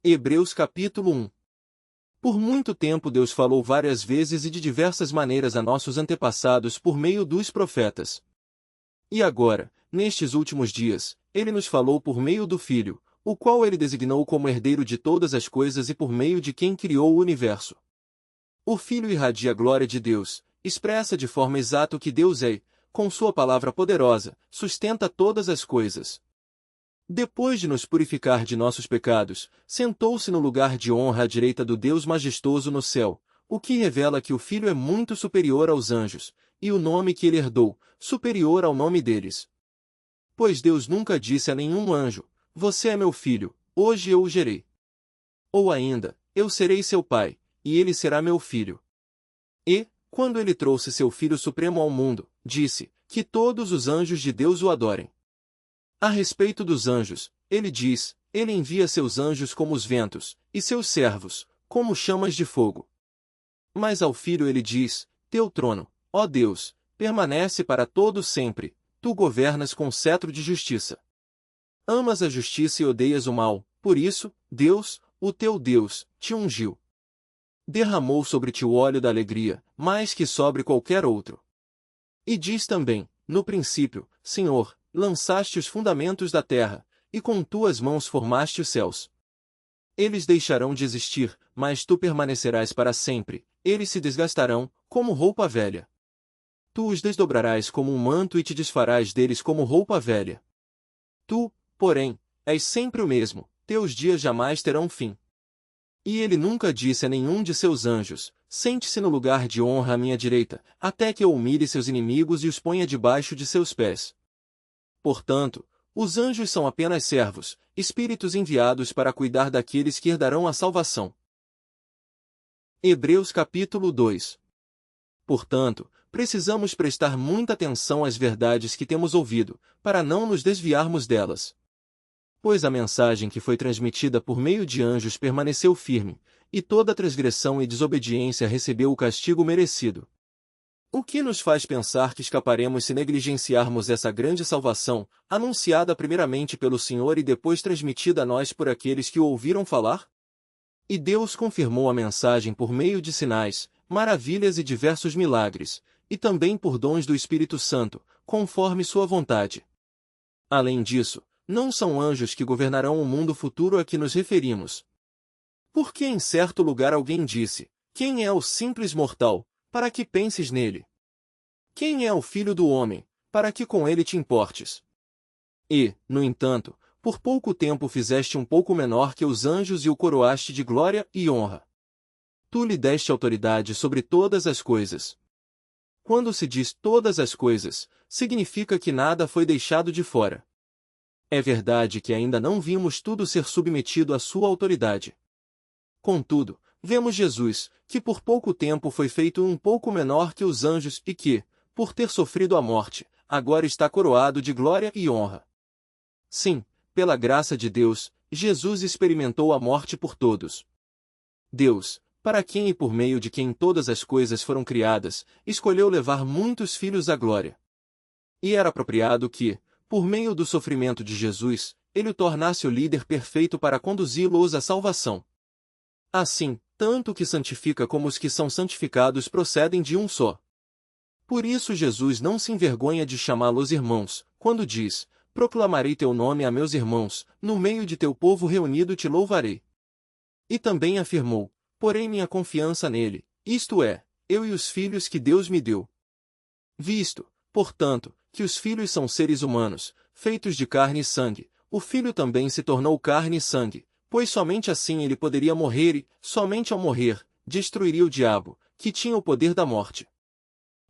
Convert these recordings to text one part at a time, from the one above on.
Hebreus capítulo 1. Por muito tempo Deus falou várias vezes e de diversas maneiras a nossos antepassados por meio dos profetas. E agora, nestes últimos dias, Ele nos falou por meio do Filho, o qual Ele designou como herdeiro de todas as coisas e por meio de quem criou o universo. O Filho irradia a glória de Deus, expressa de forma exata o que Deus é, com sua palavra poderosa, sustenta todas as coisas. Depois de nos purificar de nossos pecados, sentou-se no lugar de honra à direita do Deus majestoso no céu, o que revela que o Filho é muito superior aos anjos, e o nome que ele herdou, superior ao nome deles. Pois Deus nunca disse a nenhum anjo, você é meu filho, hoje eu o gerei. Ou ainda, eu serei seu pai, e ele será meu filho. E, quando ele trouxe seu Filho Supremo ao mundo, disse, que todos os anjos de Deus o adorem. A respeito dos anjos, ele diz, ele envia seus anjos como os ventos, e seus servos, como chamas de fogo. Mas ao Filho ele diz, teu trono, ó Deus, permanece para todo sempre, tu governas com cetro de justiça. Amas a justiça e odeias o mal, por isso, Deus, o teu Deus, te ungiu. Derramou sobre ti o óleo da alegria, mais que sobre qualquer outro. E diz também, no princípio, Senhor, lançaste os fundamentos da terra, e com tuas mãos formaste os céus. Eles deixarão de existir, mas tu permanecerás para sempre, eles se desgastarão, como roupa velha. Tu os desdobrarás como um manto e te desfarás deles como roupa velha. Tu, porém, és sempre o mesmo, teus dias jamais terão fim. E ele nunca disse a nenhum de seus anjos, sente-se no lugar de honra à minha direita, até que eu humilhe seus inimigos e os ponha debaixo de seus pés. Portanto, os anjos são apenas servos, espíritos enviados para cuidar daqueles que herdarão a salvação. Hebreus capítulo 2. Portanto, precisamos prestar muita atenção às verdades que temos ouvido, para não nos desviarmos delas. Pois a mensagem que foi transmitida por meio de anjos permaneceu firme, e toda transgressão e desobediência recebeu o castigo merecido. O que nos faz pensar que escaparemos se negligenciarmos essa grande salvação, anunciada primeiramente pelo Senhor e depois transmitida a nós por aqueles que o ouviram falar? E Deus confirmou a mensagem por meio de sinais, maravilhas e diversos milagres, e também por dons do Espírito Santo, conforme sua vontade. Além disso, não são anjos que governarão o mundo futuro a que nos referimos. Porque em certo lugar alguém disse, quem é o simples mortal, para que penses nele? Quem é o filho do homem, para que com ele te importes? E, no entanto, por pouco tempo fizeste um pouco menor que os anjos e o coroaste de glória e honra. Tu lhe deste autoridade sobre todas as coisas. Quando se diz todas as coisas, significa que nada foi deixado de fora. É verdade que ainda não vimos tudo ser submetido à sua autoridade. Contudo, vemos Jesus, que por pouco tempo foi feito um pouco menor que os anjos e que, por ter sofrido a morte, agora está coroado de glória e honra. Sim, pela graça de Deus, Jesus experimentou a morte por todos. Deus, para quem e por meio de quem todas as coisas foram criadas, escolheu levar muitos filhos à glória. E era apropriado que, por meio do sofrimento de Jesus, ele o tornasse o líder perfeito para conduzi-los à salvação. Assim, tanto o que santifica como os que são santificados procedem de um só. Por isso Jesus não se envergonha de chamá-los irmãos, quando diz, proclamarei teu nome a meus irmãos, no meio de teu povo reunido te louvarei. E também afirmou, porém minha confiança nele, isto é, eu e os filhos que Deus me deu. Visto, portanto, que os filhos são seres humanos, feitos de carne e sangue, o Filho também se tornou carne e sangue, pois somente assim ele poderia morrer e, somente ao morrer, destruiria o diabo, que tinha o poder da morte.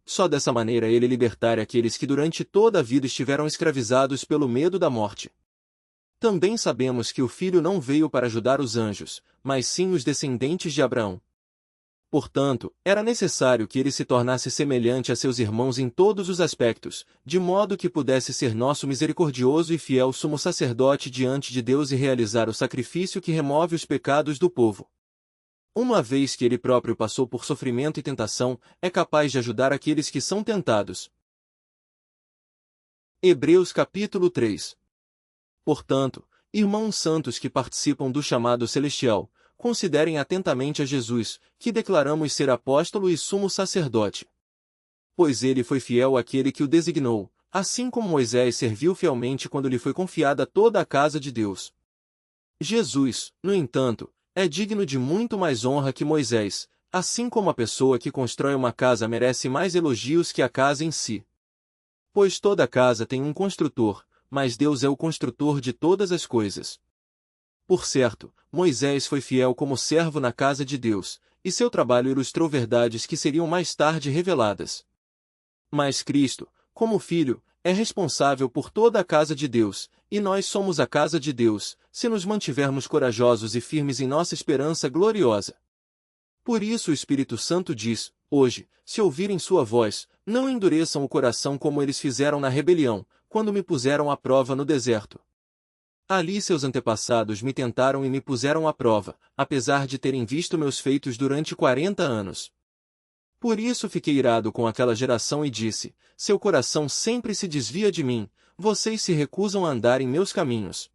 Só dessa maneira ele libertaria aqueles que durante toda a vida estiveram escravizados pelo medo da morte. Também sabemos que o Filho não veio para ajudar os anjos, mas sim os descendentes de Abraão. Portanto, era necessário que ele se tornasse semelhante a seus irmãos em todos os aspectos, de modo que pudesse ser nosso misericordioso e fiel sumo sacerdote diante de Deus e realizar o sacrifício que remove os pecados do povo. Uma vez que ele próprio passou por sofrimento e tentação, é capaz de ajudar aqueles que são tentados. Hebreus capítulo 3. Portanto, Irmãos santos que participam do chamado celestial, considerem atentamente a Jesus, que declaramos ser apóstolo e sumo sacerdote. Pois ele foi fiel àquele que o designou, assim como Moisés serviu fielmente quando lhe foi confiada toda a casa de Deus. Jesus, no entanto, é digno de muito mais honra que Moisés, assim como a pessoa que constrói uma casa merece mais elogios que a casa em si. Pois toda casa tem um construtor, mas Deus é o construtor de todas as coisas. Por certo, Moisés foi fiel como servo na casa de Deus, e seu trabalho ilustrou verdades que seriam mais tarde reveladas. Mas Cristo, como Filho, é responsável por toda a casa de Deus, e nós somos a casa de Deus, se nos mantivermos corajosos e firmes em nossa esperança gloriosa. Por isso o Espírito Santo diz, hoje, se ouvirem sua voz, não endureçam o coração como eles fizeram na rebelião, quando me puseram à prova no deserto. Ali seus antepassados me tentaram e me puseram à prova, apesar de terem visto meus feitos durante 40 anos. Por isso fiquei irado com aquela geração e disse, seu coração sempre se desvia de mim, vocês se recusam a andar em meus caminhos.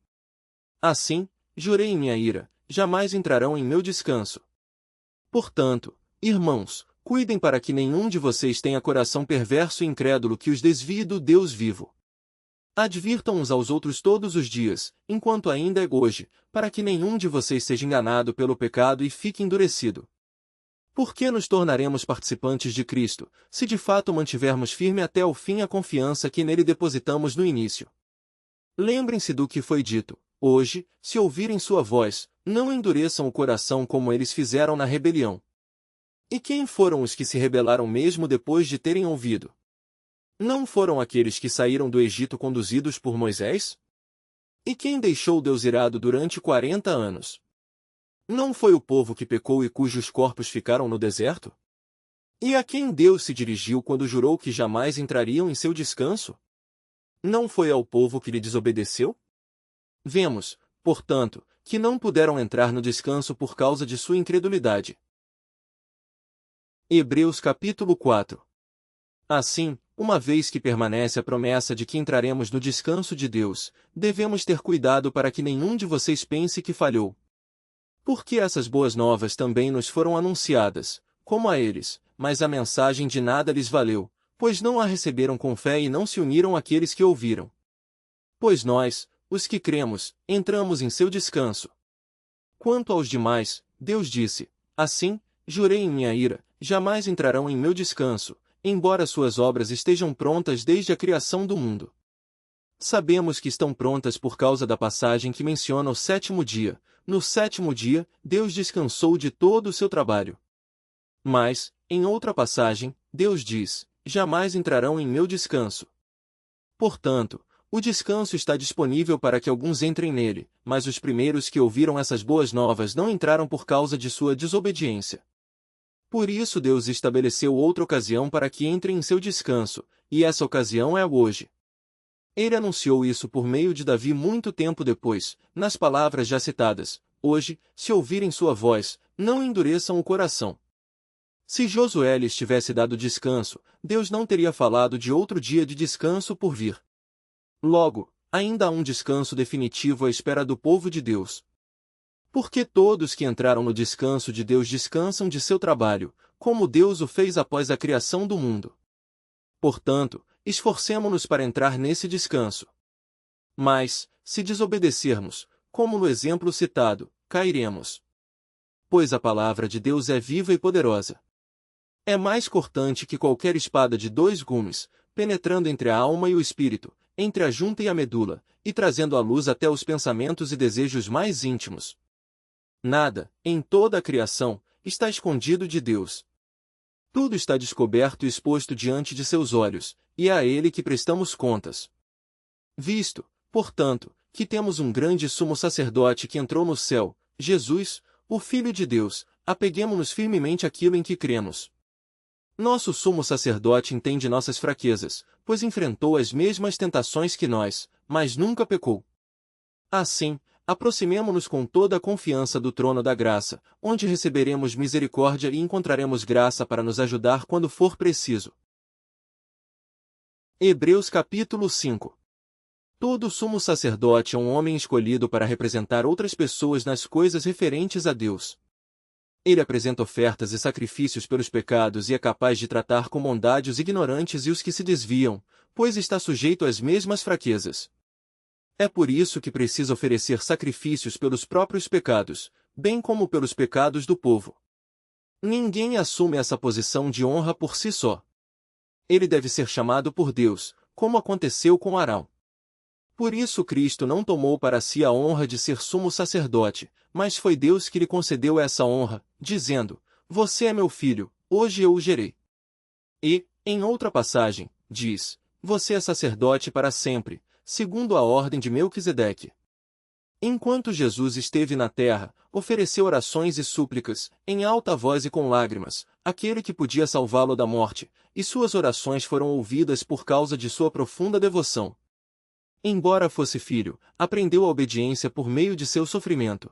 Assim, jurei em minha ira, jamais entrarão em meu descanso. Portanto, irmãos, cuidem para que nenhum de vocês tenha coração perverso e incrédulo que os desvie do Deus vivo. Advirtam uns aos outros todos os dias, enquanto ainda é hoje, para que nenhum de vocês seja enganado pelo pecado e fique endurecido. Por que nos tornaremos participantes de Cristo, se de fato mantivermos firme até o fim a confiança que nele depositamos no início? Lembrem-se do que foi dito, hoje, se ouvirem sua voz, não endureçam o coração como eles fizeram na rebelião. E quem foram os que se rebelaram mesmo depois de terem ouvido? Não foram aqueles que saíram do Egito conduzidos por Moisés? E quem deixou Deus irado durante 40 anos? Não foi o povo que pecou e cujos corpos ficaram no deserto? E a quem Deus se dirigiu quando jurou que jamais entrariam em seu descanso? Não foi ao povo que lhe desobedeceu? Vemos, portanto, que não puderam entrar no descanso por causa de sua incredulidade. Hebreus capítulo 4. Assim, uma vez que permanece a promessa de que entraremos no descanso de Deus, devemos ter cuidado para que nenhum de vocês pense que falhou. Porque essas boas novas também nos foram anunciadas, como a eles, mas a mensagem de nada lhes valeu, pois não a receberam com fé e não se uniram àqueles que ouviram. Pois nós, os que cremos, entramos em seu descanso. Quanto aos demais, Deus disse, assim, jurei em minha ira, jamais entrarão em meu descanso, embora suas obras estejam prontas desde a criação do mundo. Sabemos que estão prontas por causa da passagem que menciona o sétimo dia. No sétimo dia, Deus descansou de todo o seu trabalho. Mas, em outra passagem, Deus diz, jamais entrarão em meu descanso. Portanto, o descanso está disponível para que alguns entrem nele, mas os primeiros que ouviram essas boas novas não entraram por causa de sua desobediência. Por isso Deus estabeleceu outra ocasião para que entrem em seu descanso, e essa ocasião é hoje. Ele anunciou isso por meio de Davi muito tempo depois, nas palavras já citadas, hoje, se ouvirem sua voz, não endureçam o coração. Se Josué lhes tivesse dado descanso, Deus não teria falado de outro dia de descanso por vir. Logo, ainda há um descanso definitivo à espera do povo de Deus. Porque todos que entraram no descanso de Deus descansam de seu trabalho, como Deus o fez após a criação do mundo. Portanto, esforcemo-nos para entrar nesse descanso. Mas, se desobedecermos, como no exemplo citado, cairemos. Pois a palavra de Deus é viva e poderosa. É mais cortante que qualquer espada de 2 gumes, penetrando entre a alma e o espírito, entre a junta e a medula, e trazendo à luz até os pensamentos e desejos mais íntimos. Nada, em toda a criação, está escondido de Deus. Tudo está descoberto e exposto diante de seus olhos, e é a ele que prestamos contas. Visto, portanto, que temos um grande sumo sacerdote que entrou no céu, Jesus, o Filho de Deus, apeguemo-nos firmemente àquilo em que cremos. Nosso sumo sacerdote entende nossas fraquezas, pois enfrentou as mesmas tentações que nós, mas nunca pecou. Assim, aproximemo-nos com toda a confiança do trono da graça, onde receberemos misericórdia e encontraremos graça para nos ajudar quando for preciso. Hebreus capítulo 5. Todo sumo sacerdote é um homem escolhido para representar outras pessoas nas coisas referentes a Deus. Ele apresenta ofertas e sacrifícios pelos pecados e é capaz de tratar com bondade os ignorantes e os que se desviam, pois está sujeito às mesmas fraquezas. É por isso que precisa oferecer sacrifícios pelos próprios pecados, bem como pelos pecados do povo. Ninguém assume essa posição de honra por si só. Ele deve ser chamado por Deus, como aconteceu com Arão. Por isso Cristo não tomou para si a honra de ser sumo sacerdote, mas foi Deus que lhe concedeu essa honra, dizendo: Você é meu filho, hoje eu o gerei. E, em outra passagem, diz: Você é sacerdote para sempre, segundo a ordem de Melquisedeque. Enquanto Jesus esteve na terra, ofereceu orações e súplicas, em alta voz e com lágrimas, àquele que podia salvá-lo da morte, e suas orações foram ouvidas por causa de sua profunda devoção. Embora fosse filho, aprendeu a obediência por meio de seu sofrimento.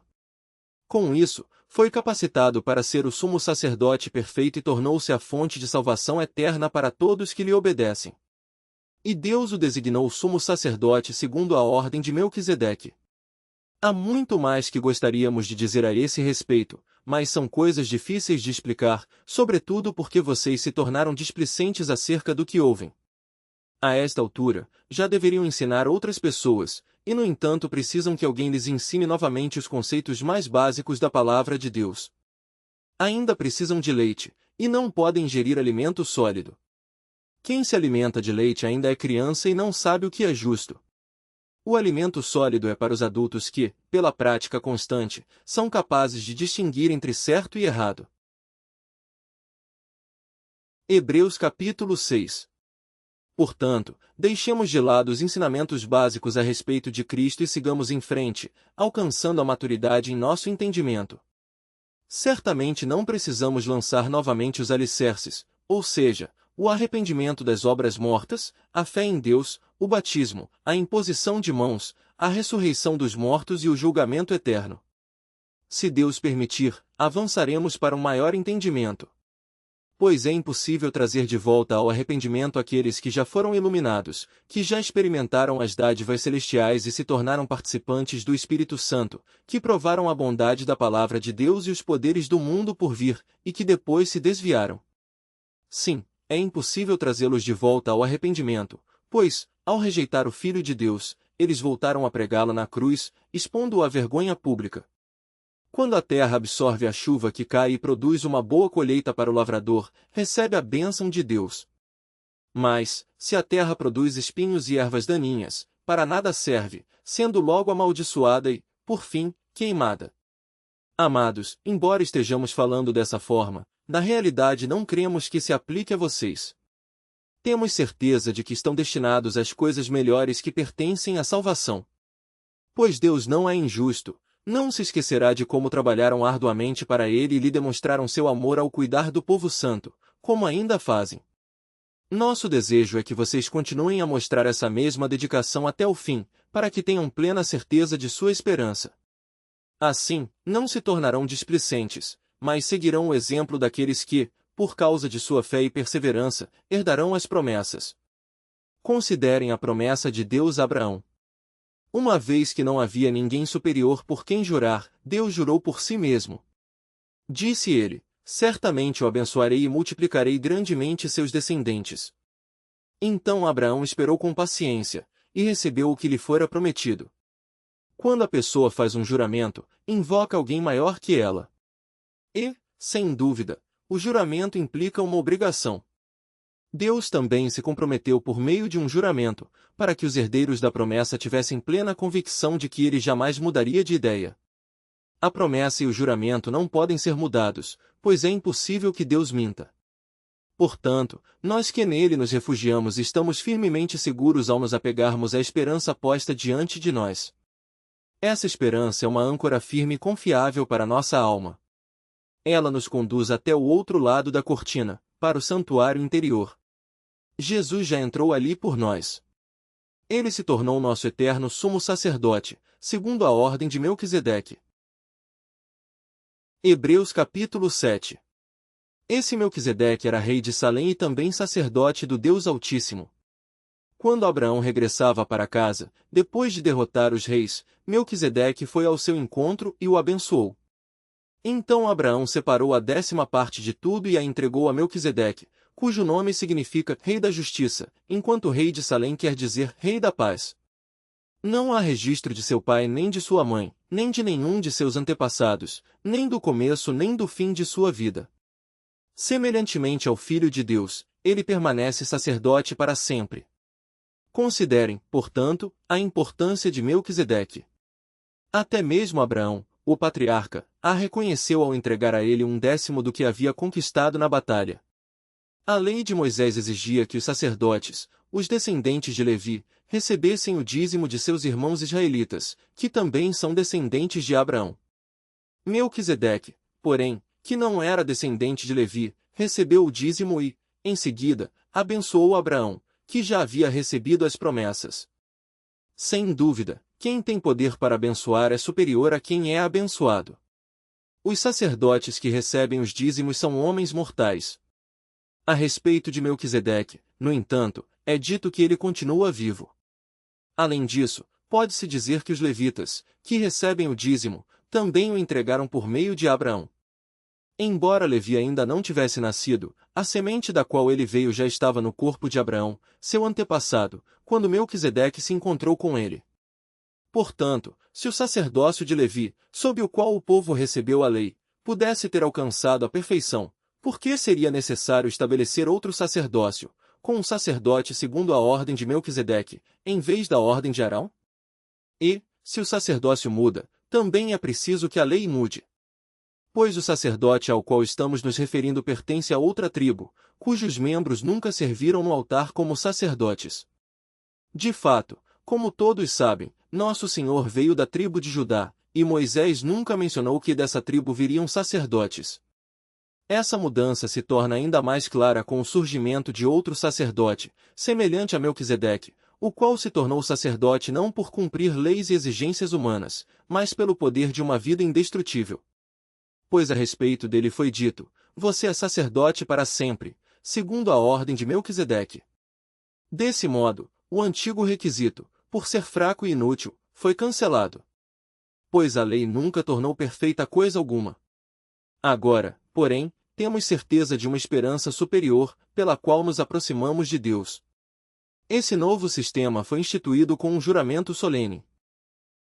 Com isso, foi capacitado para ser o sumo sacerdote perfeito e tornou-se a fonte de salvação eterna para todos que lhe obedecem. E Deus o designou sumo sacerdote segundo a ordem de Melquisedeque. Há muito mais que gostaríamos de dizer a esse respeito, mas são coisas difíceis de explicar, sobretudo porque vocês se tornaram displicentes acerca do que ouvem. A esta altura, já deveriam ensinar outras pessoas, e no entanto precisam que alguém lhes ensine novamente os conceitos mais básicos da palavra de Deus. Ainda precisam de leite, e não podem ingerir alimento sólido. Quem se alimenta de leite ainda é criança e não sabe o que é justo. O alimento sólido é para os adultos que, pela prática constante, são capazes de distinguir entre certo e errado. Hebreus capítulo 6. Portanto, deixemos de lado os ensinamentos básicos a respeito de Cristo e sigamos em frente, alcançando a maturidade em nosso entendimento. Certamente não precisamos lançar novamente os alicerces, ou seja, o arrependimento das obras mortas, a fé em Deus, o batismo, a imposição de mãos, a ressurreição dos mortos e o julgamento eterno. Se Deus permitir, avançaremos para um maior entendimento. Pois é impossível trazer de volta ao arrependimento aqueles que já foram iluminados, que já experimentaram as dádivas celestiais e se tornaram participantes do Espírito Santo, que provaram a bondade da palavra de Deus e os poderes do mundo por vir, e que depois se desviaram. Sim, é impossível trazê-los de volta ao arrependimento, pois, ao rejeitar o Filho de Deus, eles voltaram a pregá-lo na cruz, expondo-o à vergonha pública. Quando a terra absorve a chuva que cai e produz uma boa colheita para o lavrador, recebe a bênção de Deus. Mas, se a terra produz espinhos e ervas daninhas, para nada serve, sendo logo amaldiçoada e, por fim, queimada. Amados, embora estejamos falando dessa forma, na realidade não cremos que se aplique a vocês. Temos certeza de que estão destinados às coisas melhores que pertencem à salvação. Pois Deus não é injusto. Não se esquecerá de como trabalharam arduamente para ele e lhe demonstraram seu amor ao cuidar do povo santo, como ainda fazem. Nosso desejo é que vocês continuem a mostrar essa mesma dedicação até o fim, para que tenham plena certeza de sua esperança. Assim, não se tornarão displicentes, mas seguirão o exemplo daqueles que, por causa de sua fé e perseverança, herdarão as promessas. Considerem a promessa de Deus a Abraão. Uma vez que não havia ninguém superior por quem jurar, Deus jurou por si mesmo. Disse ele: Certamente o abençoarei e multiplicarei grandemente seus descendentes. Então Abraão esperou com paciência, e recebeu o que lhe fora prometido. Quando a pessoa faz um juramento, invoca alguém maior que ela. E, sem dúvida, o juramento implica uma obrigação. Deus também se comprometeu por meio de um juramento, para que os herdeiros da promessa tivessem plena convicção de que ele jamais mudaria de ideia. A promessa e o juramento não podem ser mudados, pois é impossível que Deus minta. Portanto, nós que nele nos refugiamos estamos firmemente seguros ao nos apegarmos à esperança posta diante de nós. Essa esperança é uma âncora firme e confiável para nossa alma. Ela nos conduz até o outro lado da cortina, para o santuário interior. Jesus já entrou ali por nós. Ele se tornou nosso eterno sumo sacerdote, segundo a ordem de Melquisedeque. Hebreus capítulo 7. Esse Melquisedeque era rei de Salém e também sacerdote do Deus Altíssimo. Quando Abraão regressava para casa, depois de derrotar os reis, Melquisedeque foi ao seu encontro e o abençoou. Então Abraão separou a 10ª parte de tudo e a entregou a Melquisedeque, cujo nome significa Rei da Justiça, enquanto Rei de Salém quer dizer Rei da Paz. Não há registro de seu pai nem de sua mãe, nem de nenhum de seus antepassados, nem do começo nem do fim de sua vida. Semelhantemente ao Filho de Deus, ele permanece sacerdote para sempre. Considerem, portanto, a importância de Melquisedeque. Até mesmo Abraão, o patriarca, a reconheceu ao entregar a ele 1/10 do que havia conquistado na batalha. A lei de Moisés exigia que os sacerdotes, os descendentes de Levi, recebessem o dízimo de seus irmãos israelitas, que também são descendentes de Abraão. Melquisedeque, porém, que não era descendente de Levi, recebeu o dízimo e, em seguida, abençoou Abraão, que já havia recebido as promessas. Sem dúvida, quem tem poder para abençoar é superior a quem é abençoado. Os sacerdotes que recebem os dízimos são homens mortais. A respeito de Melquisedeque, no entanto, é dito que ele continua vivo. Além disso, pode-se dizer que os levitas, que recebem o dízimo, também o entregaram por meio de Abraão. Embora Levi ainda não tivesse nascido, a semente da qual ele veio já estava no corpo de Abraão, seu antepassado, quando Melquisedeque se encontrou com ele. Portanto, se o sacerdócio de Levi, sob o qual o povo recebeu a lei, pudesse ter alcançado a perfeição, por que seria necessário estabelecer outro sacerdócio, com um sacerdote segundo a ordem de Melquisedeque, em vez da ordem de Arão? E, se o sacerdócio muda, também é preciso que a lei mude. Pois o sacerdote ao qual estamos nos referindo pertence a outra tribo, cujos membros nunca serviram no altar como sacerdotes. De fato, como todos sabem, nosso Senhor veio da tribo de Judá, e Moisés nunca mencionou que dessa tribo viriam sacerdotes. Essa mudança se torna ainda mais clara com o surgimento de outro sacerdote, semelhante a Melquisedeque, o qual se tornou sacerdote não por cumprir leis e exigências humanas, mas pelo poder de uma vida indestrutível. Pois a respeito dele foi dito, você é sacerdote para sempre, segundo a ordem de Melquisedeque. Desse modo, o antigo requisito, por ser fraco e inútil, foi cancelado. Pois a lei nunca tornou perfeita coisa alguma. Agora, porém, temos certeza de uma esperança superior, pela qual nos aproximamos de Deus. Esse novo sistema foi instituído com um juramento solene.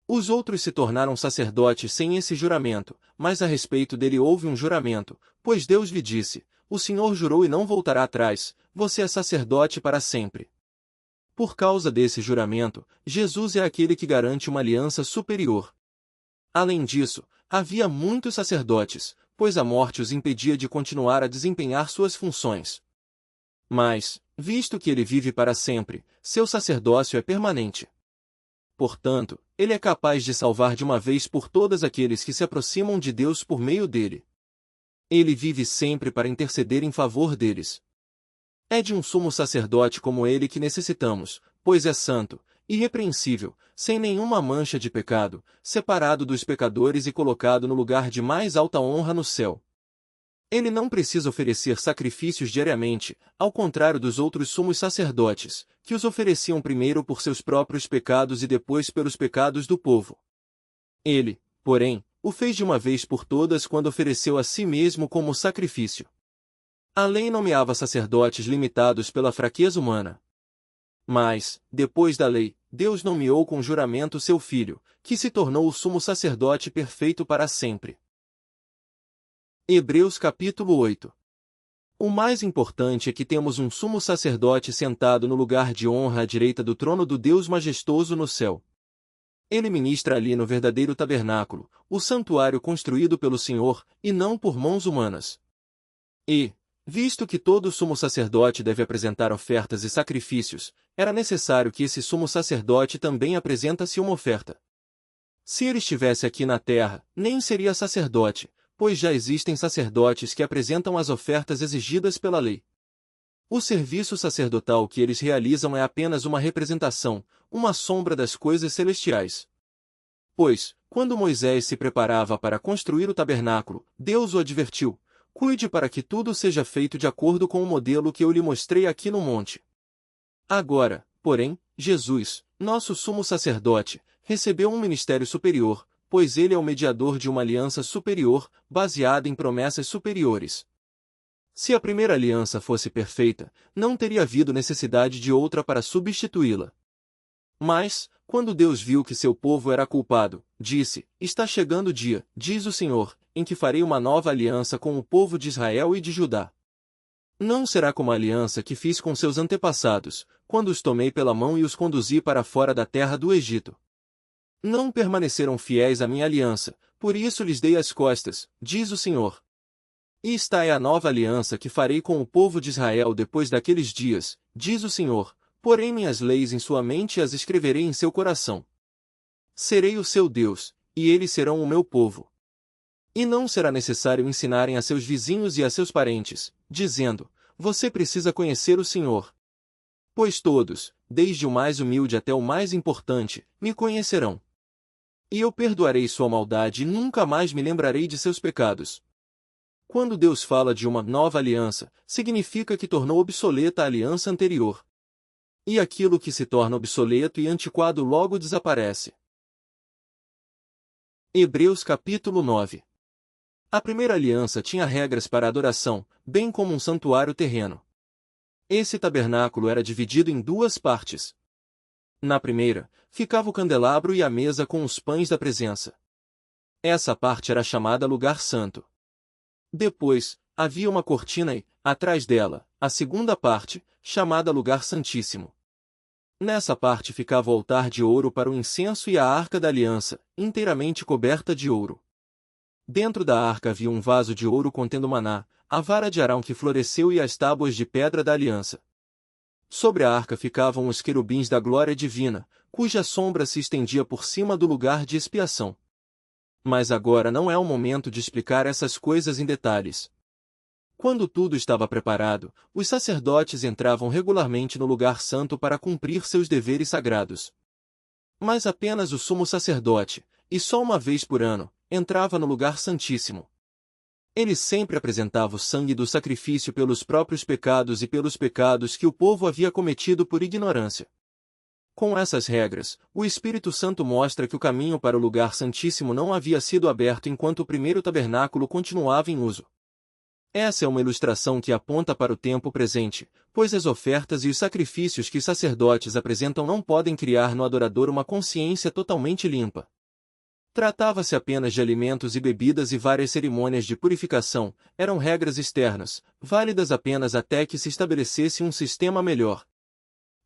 Os outros se tornaram sacerdotes sem esse juramento, mas a respeito dele houve um juramento, pois Deus lhe disse, o Senhor jurou e não voltará atrás, você é sacerdote para sempre. Por causa desse juramento, Jesus é aquele que garante uma aliança superior. Além disso, havia muitos sacerdotes, pois a morte os impedia de continuar a desempenhar suas funções. Mas, visto que ele vive para sempre, seu sacerdócio é permanente. Portanto, ele é capaz de salvar de uma vez por todas aqueles que se aproximam de Deus por meio dele. Ele vive sempre para interceder em favor deles. É de um sumo sacerdote como ele que necessitamos, pois é santo, irrepreensível, sem nenhuma mancha de pecado, separado dos pecadores e colocado no lugar de mais alta honra no céu. Ele não precisa oferecer sacrifícios diariamente, ao contrário dos outros sumos sacerdotes, que os ofereciam primeiro por seus próprios pecados e depois pelos pecados do povo. Ele, porém, o fez de uma vez por todas quando ofereceu a si mesmo como sacrifício. A lei nomeava sacerdotes limitados pela fraqueza humana. Mas, depois da lei, Deus nomeou com juramento seu Filho, que se tornou o sumo sacerdote perfeito para sempre. Hebreus capítulo 8. O mais importante é que temos um sumo sacerdote sentado no lugar de honra à direita do trono do Deus majestoso no céu. Ele ministra ali no verdadeiro tabernáculo, o santuário construído pelo Senhor, e não por mãos humanas. E, visto que todo sumo sacerdote deve apresentar ofertas e sacrifícios, era necessário que esse sumo sacerdote também apresentasse uma oferta. Se ele estivesse aqui na terra, nem seria sacerdote, pois já existem sacerdotes que apresentam as ofertas exigidas pela lei. O serviço sacerdotal que eles realizam é apenas uma representação, uma sombra das coisas celestiais. Pois, quando Moisés se preparava para construir o tabernáculo, Deus o advertiu, cuide para que tudo seja feito de acordo com o modelo que eu lhe mostrei aqui no monte. Agora, porém, Jesus, nosso sumo sacerdote, recebeu um ministério superior, pois ele é o mediador de uma aliança superior, baseada em promessas superiores. Se a primeira aliança fosse perfeita, não teria havido necessidade de outra para substituí-la. Mas, quando Deus viu que seu povo era culpado, disse: Está chegando o dia, diz o Senhor, em que farei uma nova aliança com o povo de Israel e de Judá. Não será como a aliança que fiz com seus antepassados, quando os tomei pela mão e os conduzi para fora da terra do Egito. Não permaneceram fiéis à minha aliança, por isso lhes dei as costas, diz o Senhor. E esta é a nova aliança que farei com o povo de Israel depois daqueles dias, diz o Senhor, porém minhas leis em sua mente e as escreverei em seu coração. Serei o seu Deus, e eles serão o meu povo. E não será necessário ensinarem a seus vizinhos e a seus parentes, dizendo: Você precisa conhecer o Senhor. Pois todos, desde o mais humilde até o mais importante, me conhecerão. E eu perdoarei sua maldade e nunca mais me lembrarei de seus pecados. Quando Deus fala de uma nova aliança, significa que tornou obsoleta a aliança anterior. E aquilo que se torna obsoleto e antiquado logo desaparece. Hebreus capítulo 9. A primeira aliança tinha regras para adoração, bem como um santuário terreno. Esse tabernáculo era dividido em duas partes. Na primeira, ficava o candelabro e a mesa com os pães da presença. Essa parte era chamada Lugar Santo. Depois, havia uma cortina e, atrás dela, a segunda parte, chamada Lugar Santíssimo. Nessa parte ficava o altar de ouro para o incenso e a arca da aliança, inteiramente coberta de ouro. Dentro da arca havia um vaso de ouro contendo maná, a vara de Arão que floresceu e as tábuas de pedra da aliança. Sobre a arca ficavam os querubins da glória divina, cuja sombra se estendia por cima do lugar de expiação. Mas agora não é o momento de explicar essas coisas em detalhes. Quando tudo estava preparado, os sacerdotes entravam regularmente no lugar santo para cumprir seus deveres sagrados. Mas apenas o sumo sacerdote, e só uma vez por ano, entrava no lugar santíssimo. Ele sempre apresentava o sangue do sacrifício pelos próprios pecados e pelos pecados que o povo havia cometido por ignorância. Com essas regras, o Espírito Santo mostra que o caminho para o lugar santíssimo não havia sido aberto enquanto o primeiro tabernáculo continuava em uso. Essa é uma ilustração que aponta para o tempo presente, pois as ofertas e os sacrifícios que os sacerdotes apresentam não podem criar no adorador uma consciência totalmente limpa. Tratava-se apenas de alimentos e bebidas e várias cerimônias de purificação, eram regras externas, válidas apenas até que se estabelecesse um sistema melhor.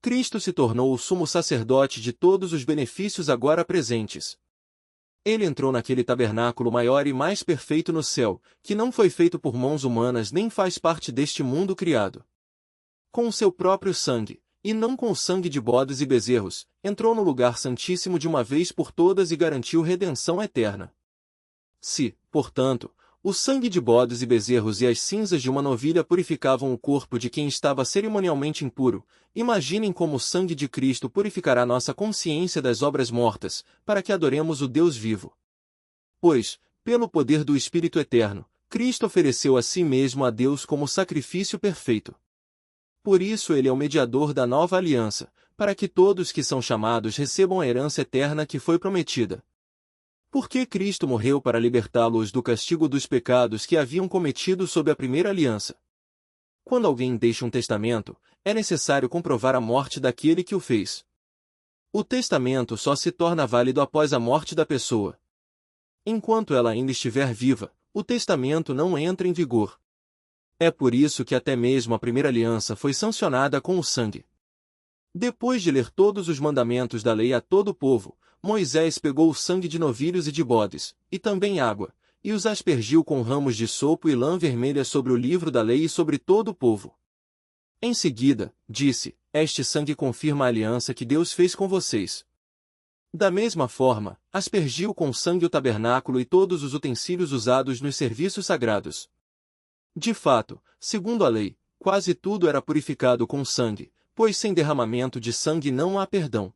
Cristo se tornou o sumo sacerdote de todos os benefícios agora presentes. Ele entrou naquele tabernáculo maior e mais perfeito no céu, que não foi feito por mãos humanas nem faz parte deste mundo criado. Com o seu próprio sangue, e não com o sangue de bodes e bezerros, entrou no lugar santíssimo de uma vez por todas e garantiu redenção eterna. Se, portanto, o sangue de bodes e bezerros e as cinzas de uma novilha purificavam o corpo de quem estava cerimonialmente impuro, imaginem como o sangue de Cristo purificará nossa consciência das obras mortas, para que adoremos o Deus vivo. Pois, pelo poder do Espírito Eterno, Cristo ofereceu a si mesmo a Deus como sacrifício perfeito. Por isso ele é o mediador da nova aliança, para que todos que são chamados recebam a herança eterna que foi prometida. Porque Cristo morreu para libertá-los do castigo dos pecados que haviam cometido sob a primeira aliança. Quando alguém deixa um testamento, é necessário comprovar a morte daquele que o fez. O testamento só se torna válido após a morte da pessoa. Enquanto ela ainda estiver viva, o testamento não entra em vigor. É por isso que até mesmo a primeira aliança foi sancionada com o sangue. Depois de ler todos os mandamentos da lei a todo o povo, Moisés pegou o sangue de novilhos e de bodes, e também água, e os aspergiu com ramos de sopo e lã vermelha sobre o livro da lei e sobre todo o povo. Em seguida, disse: Este sangue confirma a aliança que Deus fez com vocês. Da mesma forma, aspergiu com sangue o tabernáculo e todos os utensílios usados nos serviços sagrados. De fato, segundo a lei, quase tudo era purificado com sangue, pois sem derramamento de sangue não há perdão.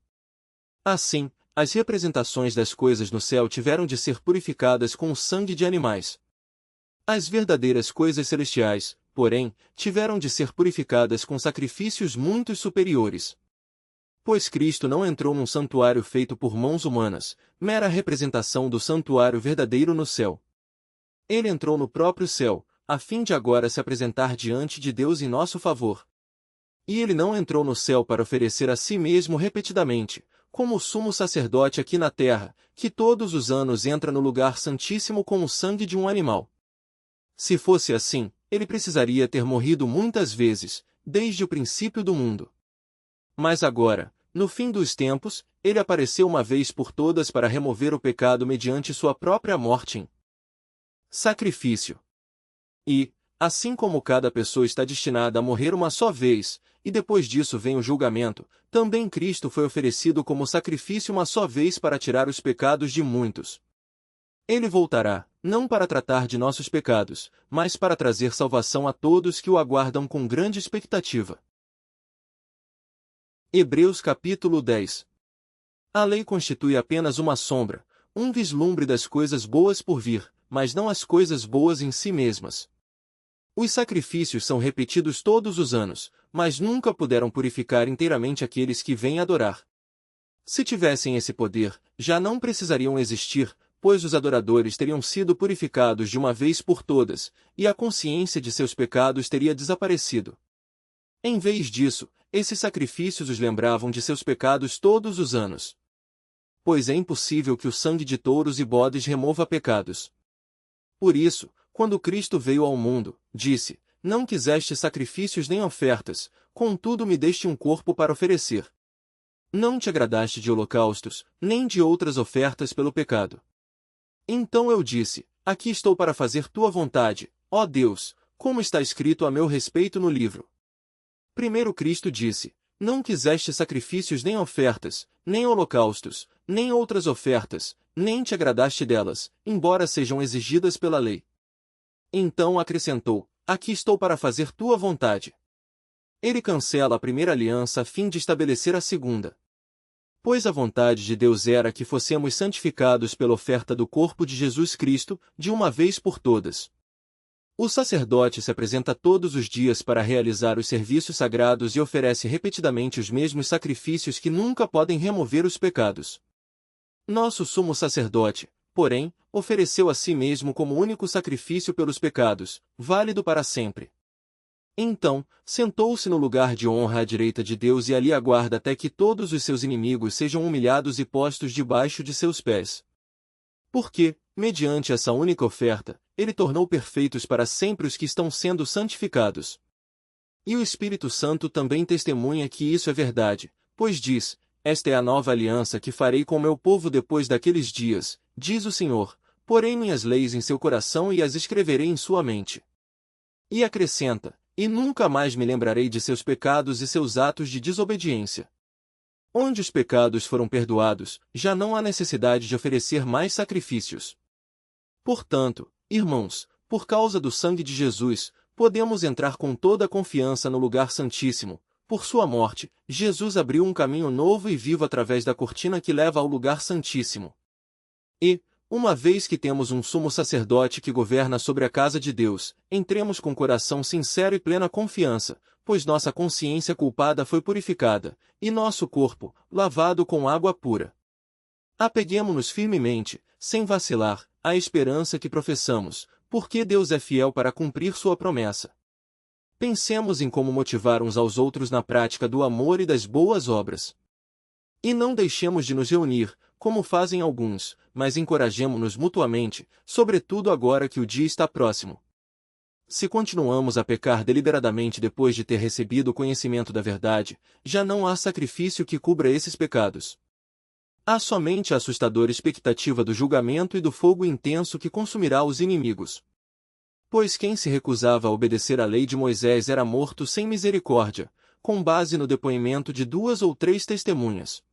Assim, as representações das coisas no céu tiveram de ser purificadas com o sangue de animais. As verdadeiras coisas celestiais, porém, tiveram de ser purificadas com sacrifícios muito superiores. Pois Cristo não entrou num santuário feito por mãos humanas, mera representação do santuário verdadeiro no céu. Ele entrou no próprio céu, a fim de agora se apresentar diante de Deus em nosso favor. E ele não entrou no céu para oferecer a si mesmo repetidamente, como o sumo sacerdote aqui na terra, que todos os anos entra no lugar santíssimo com o sangue de um animal. Se fosse assim, ele precisaria ter morrido muitas vezes, desde o princípio do mundo. Mas agora, no fim dos tempos, ele apareceu uma vez por todas para remover o pecado mediante sua própria morte em sacrifício. E, assim como cada pessoa está destinada a morrer uma só vez, e depois disso vem o julgamento, também Cristo foi oferecido como sacrifício uma só vez para tirar os pecados de muitos. Ele voltará, não para tratar de nossos pecados, mas para trazer salvação a todos que o aguardam com grande expectativa. Hebreus capítulo 10. A lei constitui apenas uma sombra, um vislumbre das coisas boas por vir, mas não as coisas boas em si mesmas. Os sacrifícios são repetidos todos os anos, mas nunca puderam purificar inteiramente aqueles que vêm adorar. Se tivessem esse poder, já não precisariam existir, pois os adoradores teriam sido purificados de uma vez por todas, e a consciência de seus pecados teria desaparecido. Em vez disso, esses sacrifícios os lembravam de seus pecados todos os anos. Pois é impossível que o sangue de touros e bodes remova pecados. Por isso, quando Cristo veio ao mundo, disse: Não quiseste sacrifícios nem ofertas, contudo me deste um corpo para oferecer. Não te agradaste de holocaustos, nem de outras ofertas pelo pecado. Então eu disse: Aqui estou para fazer tua vontade, ó Deus, como está escrito a meu respeito no livro. Primeiro Cristo disse: Não quiseste sacrifícios nem ofertas, nem holocaustos, nem outras ofertas, nem te agradaste delas, embora sejam exigidas pela lei. Então acrescentou: Aqui estou para fazer tua vontade. Ele cancela a primeira aliança a fim de estabelecer a segunda. Pois a vontade de Deus era que fossemos santificados pela oferta do corpo de Jesus Cristo, de uma vez por todas. O sacerdote se apresenta todos os dias para realizar os serviços sagrados e oferece repetidamente os mesmos sacrifícios que nunca podem remover os pecados. Nosso sumo sacerdote, porém, ofereceu a si mesmo como único sacrifício pelos pecados, válido para sempre. Então, sentou-se no lugar de honra à direita de Deus e ali aguarda até que todos os seus inimigos sejam humilhados e postos debaixo de seus pés. Porque, mediante essa única oferta, ele tornou perfeitos para sempre os que estão sendo santificados. E o Espírito Santo também testemunha que isso é verdade, pois diz: Esta é a nova aliança que farei com meu povo depois daqueles dias, diz o Senhor, porei minhas leis em seu coração e as escreverei em sua mente. E acrescenta: E nunca mais me lembrarei de seus pecados e seus atos de desobediência. Onde os pecados foram perdoados, já não há necessidade de oferecer mais sacrifícios. Portanto, irmãos, por causa do sangue de Jesus, podemos entrar com toda a confiança no lugar santíssimo. Por sua morte, Jesus abriu um caminho novo e vivo através da cortina que leva ao lugar santíssimo. E, uma vez que temos um sumo sacerdote que governa sobre a casa de Deus, entremos com coração sincero e plena confiança, pois nossa consciência culpada foi purificada, e nosso corpo, lavado com água pura. Apeguemo-nos firmemente, sem vacilar, à esperança que professamos, porque Deus é fiel para cumprir sua promessa. Pensemos em como motivar uns aos outros na prática do amor e das boas obras. E não deixemos de nos reunir, como fazem alguns, mas encorajemo-nos mutuamente, sobretudo agora que o dia está próximo. Se continuamos a pecar deliberadamente depois de ter recebido o conhecimento da verdade, já não há sacrifício que cubra esses pecados. Há somente a assustadora expectativa do julgamento e do fogo intenso que consumirá os inimigos. Pois quem se recusava a obedecer à lei de Moisés era morto sem misericórdia, com base no depoimento de 2 ou 3 testemunhas.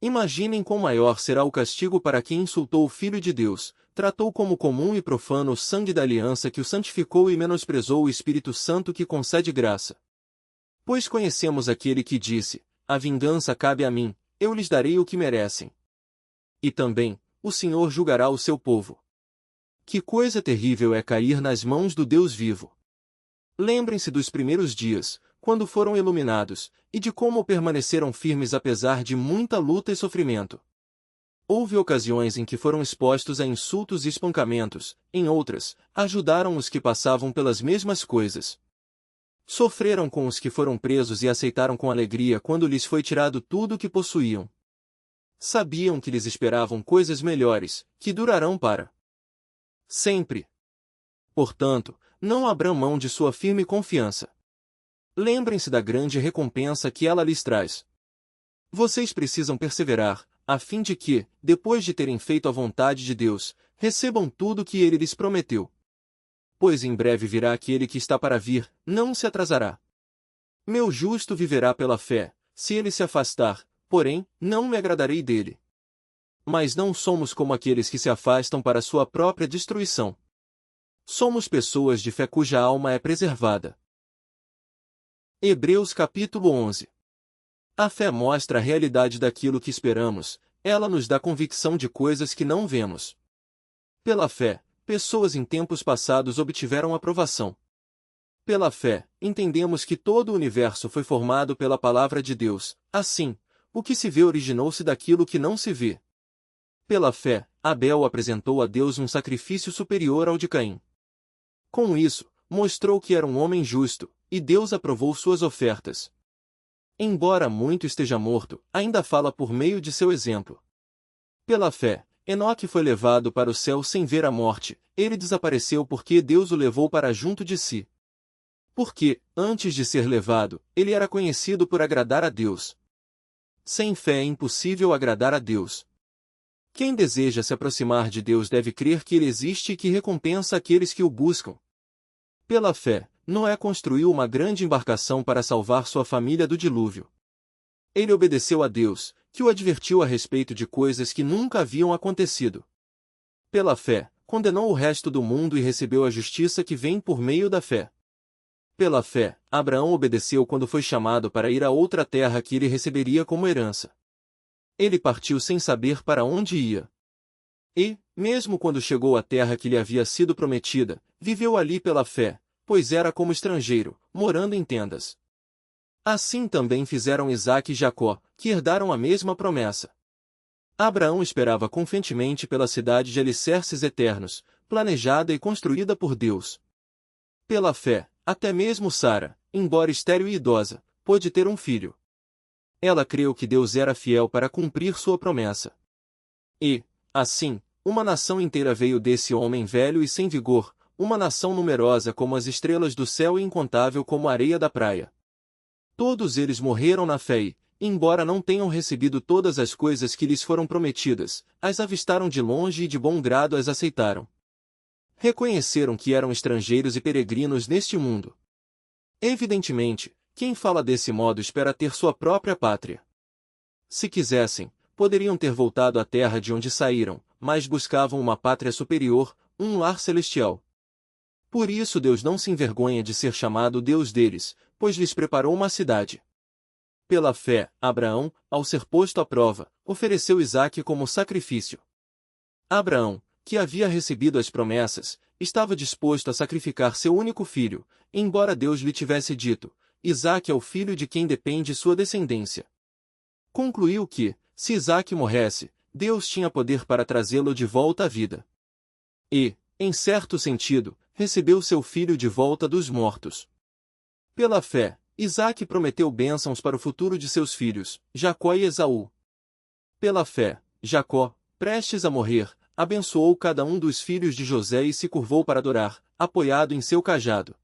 Imaginem quão maior será o castigo para quem insultou o Filho de Deus, tratou como comum e profano o sangue da aliança que o santificou e menosprezou o Espírito Santo que concede graça. Pois conhecemos aquele que disse: A vingança cabe a mim, eu lhes darei o que merecem. E também, o Senhor julgará o seu povo. Que coisa terrível é cair nas mãos do Deus vivo! Lembrem-se dos primeiros dias, quando foram iluminados, e de como permaneceram firmes apesar de muita luta e sofrimento. Houve ocasiões em que foram expostos a insultos e espancamentos, em outras, ajudaram os que passavam pelas mesmas coisas. Sofreram com os que foram presos e aceitaram com alegria quando lhes foi tirado tudo o que possuíam. Sabiam que lhes esperavam coisas melhores, que durarão para sempre. Portanto, não abram mão de sua firme confiança. Lembrem-se da grande recompensa que ela lhes traz. Vocês precisam perseverar, a fim de que, depois de terem feito a vontade de Deus, recebam tudo o que ele lhes prometeu. Pois em breve virá aquele que está para vir, não se atrasará. Meu justo viverá pela fé, se ele se afastar, porém, não me agradarei dele. Mas não somos como aqueles que se afastam para sua própria destruição. Somos pessoas de fé cuja alma é preservada. Hebreus capítulo 11. A fé mostra a realidade daquilo que esperamos, ela nos dá convicção de coisas que não vemos. Pela fé, pessoas em tempos passados obtiveram aprovação. Pela fé, entendemos que todo o universo foi formado pela palavra de Deus, assim, o que se vê originou-se daquilo que não se vê. Pela fé, Abel apresentou a Deus um sacrifício superior ao de Caim. Com isso, mostrou que era um homem justo, e Deus aprovou suas ofertas. Embora muito esteja morto, ainda fala por meio de seu exemplo. Pela fé, Enoque foi levado para o céu sem ver a morte, ele desapareceu porque Deus o levou para junto de si. Porque, antes de ser levado, ele era conhecido por agradar a Deus. Sem fé é impossível agradar a Deus. Quem deseja se aproximar de Deus deve crer que ele existe e que recompensa aqueles que o buscam. Pela fé, Noé construiu uma grande embarcação para salvar sua família do dilúvio. Ele obedeceu a Deus, que o advertiu a respeito de coisas que nunca haviam acontecido. Pela fé, condenou o resto do mundo e recebeu a justiça que vem por meio da fé. Pela fé, Abraão obedeceu quando foi chamado para ir a outra terra que ele receberia como herança. Ele partiu sem saber para onde ia. E, mesmo quando chegou à terra que lhe havia sido prometida, viveu ali pela fé, pois era como estrangeiro, morando em tendas. Assim também fizeram Isaque e Jacó, que herdaram a mesma promessa. Abraão esperava confiantemente pela cidade de alicerces eternos, planejada e construída por Deus. Pela fé, até mesmo Sara, embora estéril e idosa, pôde ter um filho. Ela creu que Deus era fiel para cumprir sua promessa. E, assim, uma nação inteira veio desse homem velho e sem vigor, uma nação numerosa como as estrelas do céu e incontável como a areia da praia. Todos eles morreram na fé e, embora não tenham recebido todas as coisas que lhes foram prometidas, as avistaram de longe e de bom grado as aceitaram. Reconheceram que eram estrangeiros e peregrinos neste mundo. Evidentemente, quem fala desse modo espera ter sua própria pátria. Se quisessem, poderiam ter voltado à terra de onde saíram, mas buscavam uma pátria superior, um lar celestial. Por isso Deus não se envergonha de ser chamado Deus deles, pois lhes preparou uma cidade. Pela fé, Abraão, ao ser posto à prova, ofereceu Isaque como sacrifício. Abraão, que havia recebido as promessas, estava disposto a sacrificar seu único filho, embora Deus lhe tivesse dito: Isaque é o filho de quem depende sua descendência. Concluiu que, se Isaque morresse, Deus tinha poder para trazê-lo de volta à vida. E, em certo sentido, recebeu seu filho de volta dos mortos. Pela fé, Isaque prometeu bênçãos para o futuro de seus filhos, Jacó e Esaú. Pela fé, Jacó, prestes a morrer, abençoou cada um dos filhos de José e se curvou para adorar, apoiado em seu cajado.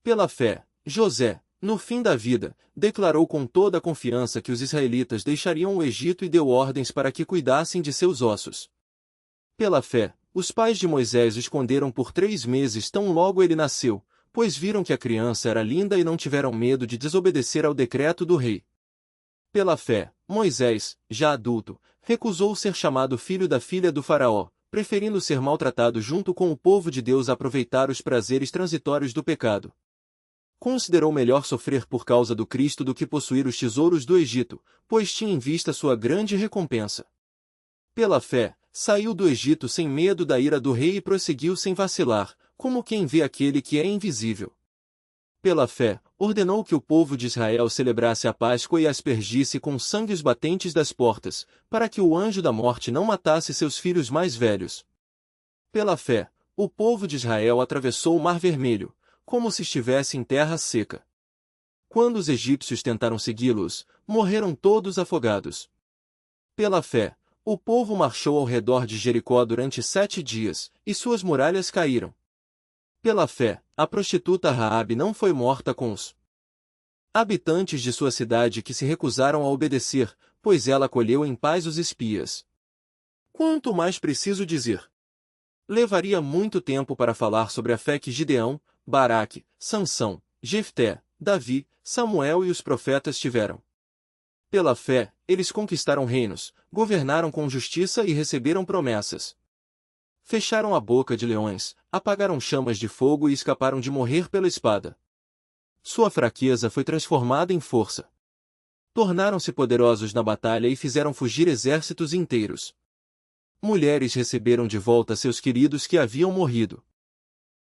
Pela fé, José, no fim da vida, declarou com toda a confiança que os israelitas deixariam o Egito e deu ordens para que cuidassem de seus ossos. Pela fé, os pais de Moisés o esconderam por 3 meses tão logo ele nasceu, pois viram que a criança era linda e não tiveram medo de desobedecer ao decreto do rei. Pela fé, Moisés, já adulto, recusou ser chamado filho da filha do faraó, preferindo ser maltratado junto com o povo de Deus a aproveitar os prazeres transitórios do pecado. Considerou melhor sofrer por causa do Cristo do que possuir os tesouros do Egito, pois tinha em vista sua grande recompensa. Pela fé, saiu do Egito sem medo da ira do rei e prosseguiu sem vacilar, como quem vê aquele que é invisível. Pela fé, ordenou que o povo de Israel celebrasse a Páscoa e aspergisse com sangue os batentes das portas, para que o anjo da morte não matasse seus filhos mais velhos. Pela fé, o povo de Israel atravessou o Mar Vermelho, como se estivesse em terra seca. Quando os egípcios tentaram segui-los, morreram todos afogados. Pela fé, o povo marchou ao redor de Jericó durante 7 dias, e suas muralhas caíram. Pela fé, a prostituta Raabe não foi morta com os habitantes de sua cidade que se recusaram a obedecer, pois ela acolheu em paz os espias. Quanto mais preciso dizer? Levaria muito tempo para falar sobre a fé que Gideão, Baraque, Sansão, Jefté, Davi, Samuel e os profetas tiveram. Pela fé, eles conquistaram reinos, governaram com justiça e receberam promessas. Fecharam a boca de leões, apagaram chamas de fogo e escaparam de morrer pela espada. Sua fraqueza foi transformada em força. Tornaram-se poderosos na batalha e fizeram fugir exércitos inteiros. Mulheres receberam de volta seus queridos que haviam morrido.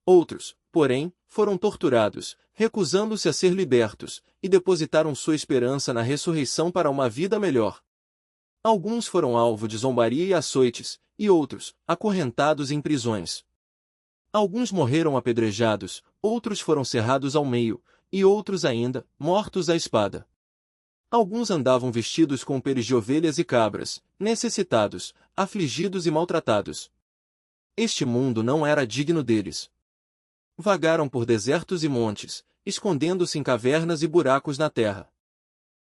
Outros, porém, foram torturados, recusando-se a ser libertos, e depositaram sua esperança na ressurreição para uma vida melhor. Alguns foram alvo de zombaria e açoites, e outros, acorrentados em prisões. Alguns morreram apedrejados, outros foram cerrados ao meio, e outros ainda, mortos à espada. Alguns andavam vestidos com peles de ovelhas e cabras, necessitados, afligidos e maltratados. Este mundo não era digno deles. Vagaram por desertos e montes, escondendo-se em cavernas e buracos na terra.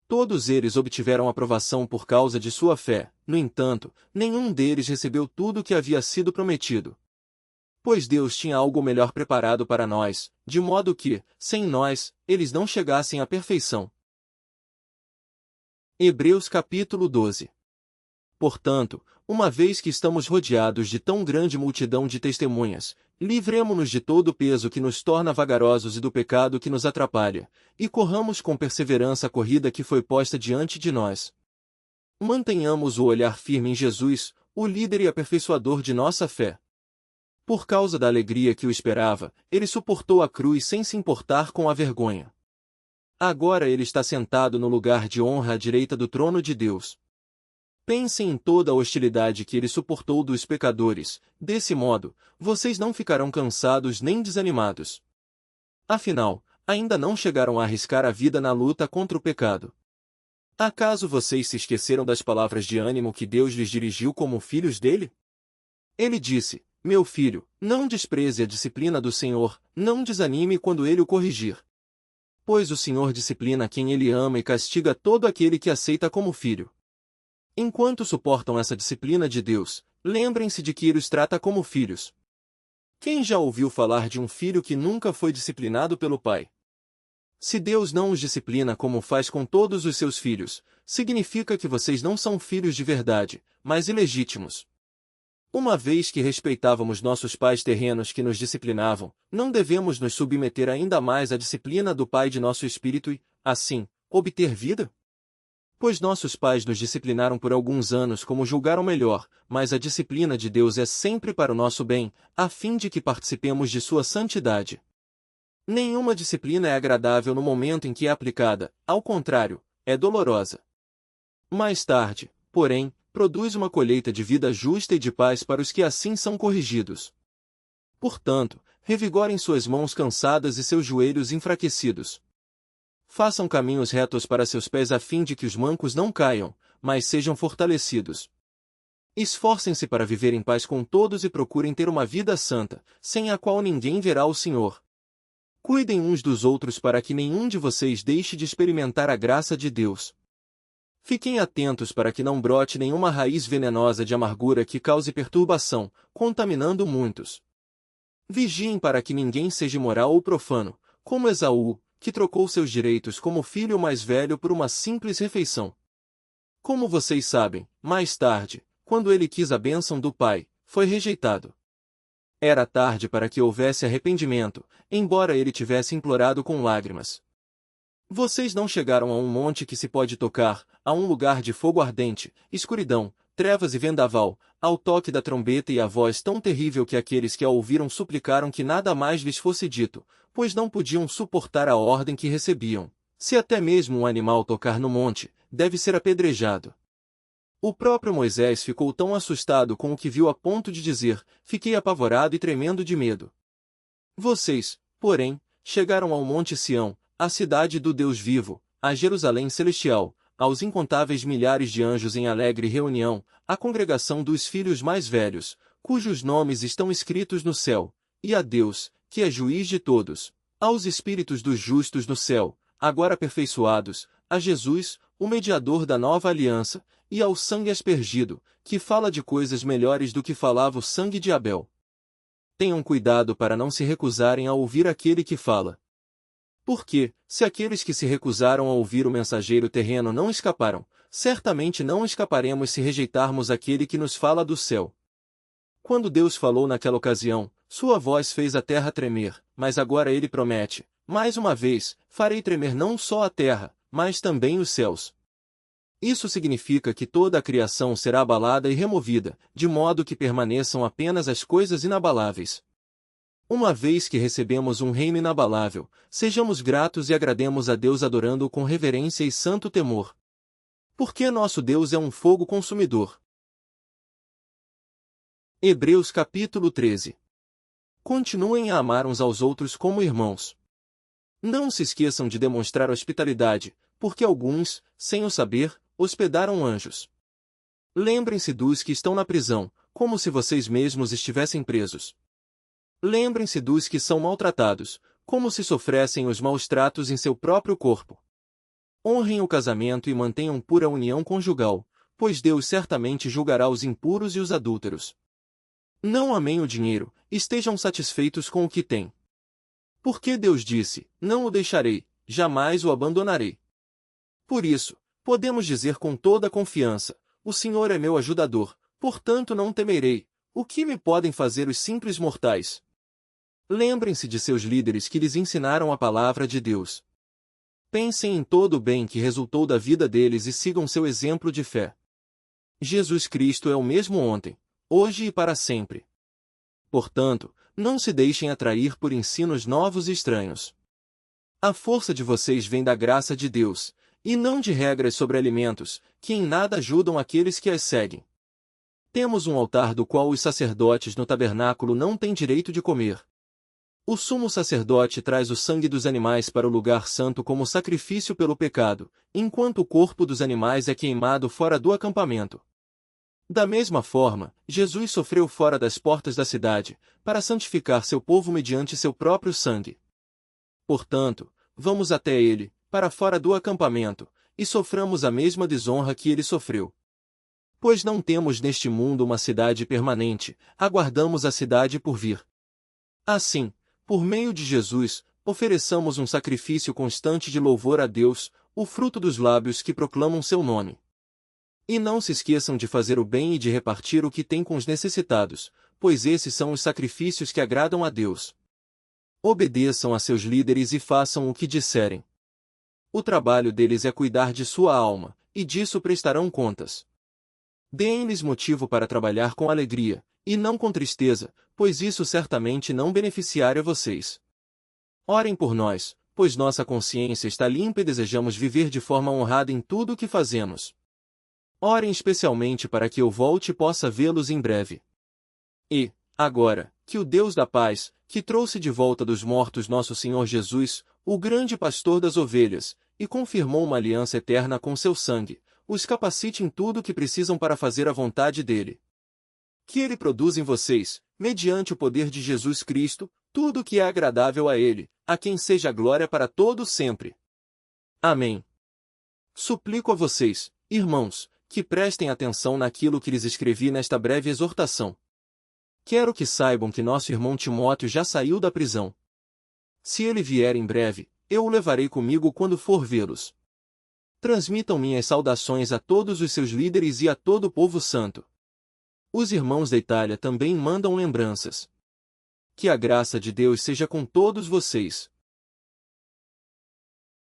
Todos eles obtiveram aprovação por causa de sua fé, no entanto, nenhum deles recebeu tudo o que havia sido prometido. Pois Deus tinha algo melhor preparado para nós, de modo que, sem nós, eles não chegassem à perfeição. Hebreus capítulo 12. Portanto, uma vez que estamos rodeados de tão grande multidão de testemunhas, livremo-nos de todo o peso que nos torna vagarosos e do pecado que nos atrapalha, e corramos com perseverança a corrida que foi posta diante de nós. Mantenhamos o olhar firme em Jesus, o líder e aperfeiçoador de nossa fé. Por causa da alegria que o esperava, ele suportou a cruz sem se importar com a vergonha. Agora ele está sentado no lugar de honra à direita do trono de Deus. Pensem em toda a hostilidade que ele suportou dos pecadores, desse modo, vocês não ficarão cansados nem desanimados. Afinal, ainda não chegaram a arriscar a vida na luta contra o pecado. Acaso vocês se esqueceram das palavras de ânimo que Deus lhes dirigiu como filhos dele? Ele disse: meu filho, não despreze a disciplina do Senhor, não desanime quando ele o corrigir. Pois o Senhor disciplina quem ele ama e castiga todo aquele que aceita como filho. Enquanto suportam essa disciplina de Deus, lembrem-se de que ele os trata como filhos. Quem já ouviu falar de um filho que nunca foi disciplinado pelo pai? Se Deus não os disciplina como faz com todos os seus filhos, significa que vocês não são filhos de verdade, mas ilegítimos. Uma vez que respeitávamos nossos pais terrenos que nos disciplinavam, não devemos nos submeter ainda mais à disciplina do Pai de nosso espírito e, assim, obter vida? Pois nossos pais nos disciplinaram por alguns anos como julgaram melhor, mas a disciplina de Deus é sempre para o nosso bem, a fim de que participemos de sua santidade. Nenhuma disciplina é agradável no momento em que é aplicada, ao contrário, é dolorosa. Mais tarde, porém, produz uma colheita de vida justa e de paz para os que assim são corrigidos. Portanto, revigorem suas mãos cansadas e seus joelhos enfraquecidos. Façam caminhos retos para seus pés a fim de que os mancos não caiam, mas sejam fortalecidos. Esforcem-se para viver em paz com todos e procurem ter uma vida santa, sem a qual ninguém verá o Senhor. Cuidem uns dos outros para que nenhum de vocês deixe de experimentar a graça de Deus. Fiquem atentos para que não brote nenhuma raiz venenosa de amargura que cause perturbação, contaminando muitos. Vigiem para que ninguém seja imoral ou profano, como Esaú, que trocou seus direitos como filho mais velho por uma simples refeição. Como vocês sabem, mais tarde, quando ele quis a bênção do pai, foi rejeitado. Era tarde para que houvesse arrependimento, embora ele tivesse implorado com lágrimas. Vocês não chegaram a um monte que se pode tocar, a um lugar de fogo ardente, escuridão, trevas e vendaval, ao toque da trombeta e a voz tão terrível que aqueles que a ouviram suplicaram que nada mais lhes fosse dito, pois não podiam suportar a ordem que recebiam. Se até mesmo um animal tocar no monte, deve ser apedrejado. O próprio Moisés ficou tão assustado com o que viu a ponto de dizer: fiquei apavorado e tremendo de medo. Vocês, porém, chegaram ao Monte Sião, à cidade do Deus vivo, a Jerusalém celestial, aos incontáveis milhares de anjos em alegre reunião, à congregação dos filhos mais velhos, cujos nomes estão escritos no céu, e a Deus, que é juiz de todos, aos espíritos dos justos no céu, agora aperfeiçoados, a Jesus, o mediador da nova aliança, e ao sangue aspergido, que fala de coisas melhores do que falava o sangue de Abel. Tenham cuidado para não se recusarem a ouvir aquele que fala. Porque, se aqueles que se recusaram a ouvir o mensageiro terreno não escaparam, certamente não escaparemos se rejeitarmos aquele que nos fala do céu. Quando Deus falou naquela ocasião, sua voz fez a terra tremer, mas agora ele promete: mais uma vez, farei tremer não só a terra, mas também os céus. Isso significa que toda a criação será abalada e removida, de modo que permaneçam apenas as coisas inabaláveis. Uma vez que recebemos um reino inabalável, sejamos gratos e agrademos a Deus adorando-o com reverência e santo temor. Porque nosso Deus é um fogo consumidor. Hebreus capítulo 13. Continuem a amar uns aos outros como irmãos. Não se esqueçam de demonstrar hospitalidade, porque alguns, sem o saber, hospedaram anjos. Lembrem-se dos que estão na prisão, como se vocês mesmos estivessem presos. Lembrem-se dos que são maltratados, como se sofressem os maus tratos em seu próprio corpo. Honrem o casamento e mantenham pura a união conjugal, pois Deus certamente julgará os impuros e os adúlteros. Não amem o dinheiro, estejam satisfeitos com o que têm. Porque Deus disse: não o deixarei, jamais o abandonarei. Por isso, podemos dizer com toda a confiança: o Senhor é meu ajudador, portanto não temerei. O que me podem fazer os simples mortais? Lembrem-se de seus líderes que lhes ensinaram a palavra de Deus. Pensem em todo o bem que resultou da vida deles e sigam seu exemplo de fé. Jesus Cristo é o mesmo ontem, hoje e para sempre. Portanto, não se deixem atrair por ensinos novos e estranhos. A força de vocês vem da graça de Deus, e não de regras sobre alimentos, que em nada ajudam aqueles que as seguem. Temos um altar do qual os sacerdotes no tabernáculo não têm direito de comer. O sumo sacerdote traz o sangue dos animais para o lugar santo como sacrifício pelo pecado, enquanto o corpo dos animais é queimado fora do acampamento. Da mesma forma, Jesus sofreu fora das portas da cidade, para santificar seu povo mediante seu próprio sangue. Portanto, vamos até ele, para fora do acampamento, e soframos a mesma desonra que ele sofreu. Pois não temos neste mundo uma cidade permanente, aguardamos a cidade por vir. Assim, por meio de Jesus, ofereçamos um sacrifício constante de louvor a Deus, o fruto dos lábios que proclamam seu nome. E não se esqueçam de fazer o bem e de repartir o que têm com os necessitados, pois esses são os sacrifícios que agradam a Deus. Obedeçam a seus líderes e façam o que disserem. O trabalho deles é cuidar de sua alma, e disso prestarão contas. Deem-lhes motivo para trabalhar com alegria, e não com tristeza, pois isso certamente não beneficiará vocês. Orem por nós, pois nossa consciência está limpa e desejamos viver de forma honrada em tudo o que fazemos. Orem especialmente para que eu volte e possa vê-los em breve. E, agora, que o Deus da paz, que trouxe de volta dos mortos nosso Senhor Jesus, o grande pastor das ovelhas, e confirmou uma aliança eterna com seu sangue, os capacite em tudo o que precisam para fazer a vontade dele. Que ele produza em vocês, mediante o poder de Jesus Cristo, tudo o que é agradável a ele, a quem seja a glória para todo sempre. Amém. Suplico a vocês, irmãos, que prestem atenção naquilo que lhes escrevi nesta breve exortação. Quero que saibam que nosso irmão Timóteo já saiu da prisão. Se ele vier em breve, eu o levarei comigo quando for vê-los. Transmitam minhas saudações a todos os seus líderes e a todo o povo santo. Os irmãos da Itália também mandam lembranças. Que a graça de Deus seja com todos vocês.